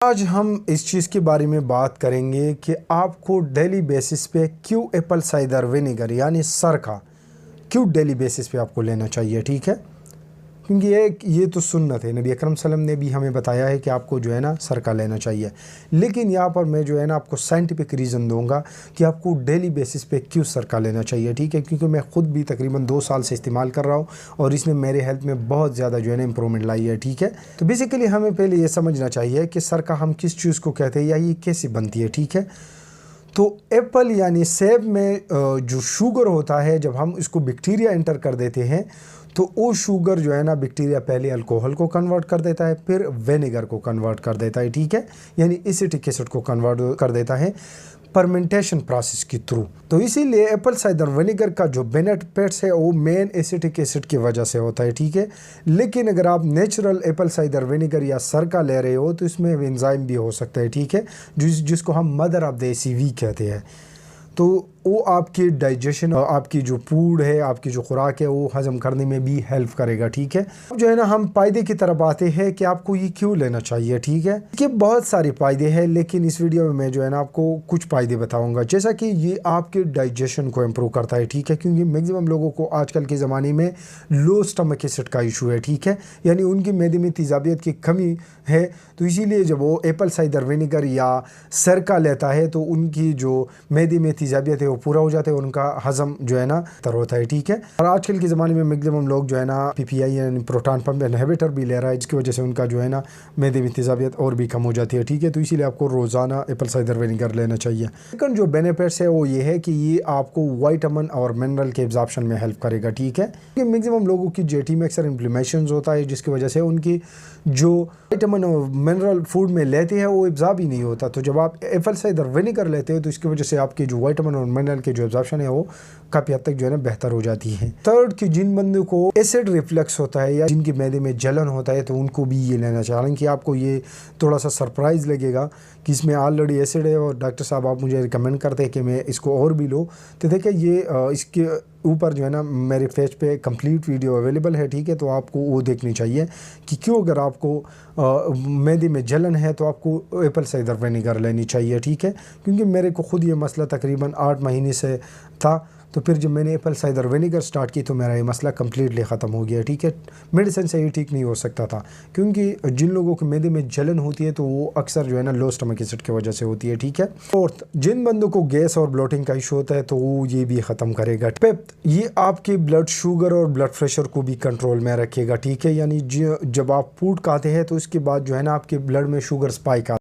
आज हम इस चीज़ के बारे में बात करेंगे कि आपको डेली बेसिस पे क्यों एप्पल साइडर विनेगर यानी सरका क्यों डेली बेसिस पे आपको लेना चाहिए। ठीक है, क्योंकि ये तो सुन्नत है। नबी अकरम सल्लल्लाहु अलैहि वसल्लम ने भी हमें बताया है कि आपको जो है ना सरका लेना चाहिए। लेकिन यहाँ पर मैं जो है ना आपको साइंटिफिक रीज़न दूंगा कि आपको डेली बेसिस पे क्यों सरका लेना चाहिए। ठीक है, क्योंकि मैं ख़ुद भी तकरीबन 2 साल से इस्तेमाल कर रहा हूँ और इसने मेरे हेल्थ में बहुत ज़्यादा जो है ना इंप्रूवमेंट लाई है। ठीक है, तो बेसिकली हमें पहले ये समझना चाहिए कि सरका हम किस चीज़ को कहते हैं या ये कैसे बनती है। ठीक है, तो एप्पल यानी सेब में जो शुगर होता है, जब हम इसको बैक्टीरिया एंटर कर देते हैं तो वो शुगर जो है ना बैक्टीरिया पहले अल्कोहल को कन्वर्ट कर देता है, फिर विनेगर को कन्वर्ट कर देता है। ठीक है, यानी एसिटिक एसिड को कन्वर्ट कर देता है फर्मेंटेशन प्रोसेस के थ्रू। तो इसीलिए एप्पल साइडर विनेगर का जो बेनिफिट्स है वो मेन एसिटिक एसिड की वजह से होता है। ठीक है, लेकिन अगर आप नेचुरल एप्पल साइडर विनेगर या सरका ले रहे हो तो इसमें एंजाइम भी हो सकता है। ठीक है, जिसको हम मदर ऑफ द एसीवी कहते हैं। तो वो आपकी डाइजेशन और आपकी जो फूड है, आपकी जो खुराक है, वो हजम करने में भी हेल्प करेगा। ठीक है, अब जो है ना हम फ़ायदे की तरफ आते हैं कि आपको ये क्यों लेना चाहिए। ठीक है, कि बहुत सारे फ़ायदे हैं, लेकिन इस वीडियो में मैं जो है ना आपको कुछ फ़ायदे बताऊंगा। जैसा कि ये आपके डाइजेशन को इम्प्रूव करता है। ठीक है, क्योंकि मैक्सिमम लोगों को आजकल के ज़माने में लो स्टमक एसिड का इशू है। ठीक है, यानी उनकी मैदे में तेज़ाबियत की कमी है, तो इसीलिए जब वो एप्पल साइडर विनेगर या सरका लेता है तो उनकी जो मैदे में तेज़ाबियत है वो पूरा हो जाता है, उनका हजम जो है ना तर होता है। ठीक है, और आजकल के ज़माने में मैक्सिमम लोग जो है ना पीपीआई यानी प्रोटॉन पंप इनहिबिटर भी ले रहा है, जिसकी वजह से उनका जो है ना मैदे में तेज़ाबियत और भी कम हो जाती है। ठीक है, तो इसीलिए आपको रोज़ाना एप्पल साइडर विनेगर लेना चाहिए। लेकिन जो बेनिफिट्स है वो ये है कि ये आपको वाइटामिन और मिनरल के एब्जॉर्प्शन में हेल्प करेगा। ठीक है, क्योंकि मैक्सिमम लोगों की जेटी में अक्सर इन्फ्लेमेशन होता है, जिसकी वजह से उनकी जो वाइटामिन और मिनरल फूड में लेते हैं वो एब्जॉर्ब ही नहीं होता। तो जब आप एप्पल साइडर विनेगर लेते हो तो इसकी वजह से आपकी जो वाइटामिन और मिनरल के जो एब्जॉर्प्शन है वो काफ़ी हद तक जो है ना बेहतर हो जाती है। थर्ड, कि जिन बंदों को एसिड रिफ्लक्स होता है या जिनके मैदे में जलन होता है तो उनको भी ये लेना चाहिए। हालांकि आपको ये थोड़ा सा सरप्राइज़ लगेगा कि इसमें ऑलरेडी एसिड है और डॉक्टर साहब आप मुझे रिकमेंड करते हैं कि मैं इसको और भी लूँ। तो देखिए ये इसके ऊपर जो है ना मेरे पेज पे कंप्लीट वीडियो अवेलेबल है। ठीक है, तो आपको वो देखनी चाहिए कि क्यों अगर आपको मैदे में जलन है तो आपको एप्पल साइडर विनेगर लेनी चाहिए। ठीक है, क्योंकि मेरे को खुद ये मसला तकरीबन 8 महीने से था, तो फिर जब मैंने एप्पल साइडर विनेगर स्टार्ट की तो मेरा ये मसला कम्प्लीटली ख़त्म हो गया। ठीक है, मेडिसिन से ही ठीक नहीं हो सकता था, क्योंकि जिन लोगों के मैदे में जलन होती है तो वो अक्सर जो है ना लो स्टमक एसिड की वजह से होती है। ठीक है, फोर्थ, जिन बंदों को गैस और ब्लोटिंग का इशू होता है तो वो ये भी ख़त्म करेगा। फिफ्थ, ये आपके ब्लड शुगर और ब्लड प्रेशर को भी कंट्रोल में रखेगा। ठीक है, यानी जब आप फूड खाते हैं तो उसके बाद जो है ना आपके ब्लड में शुगर स्पाइक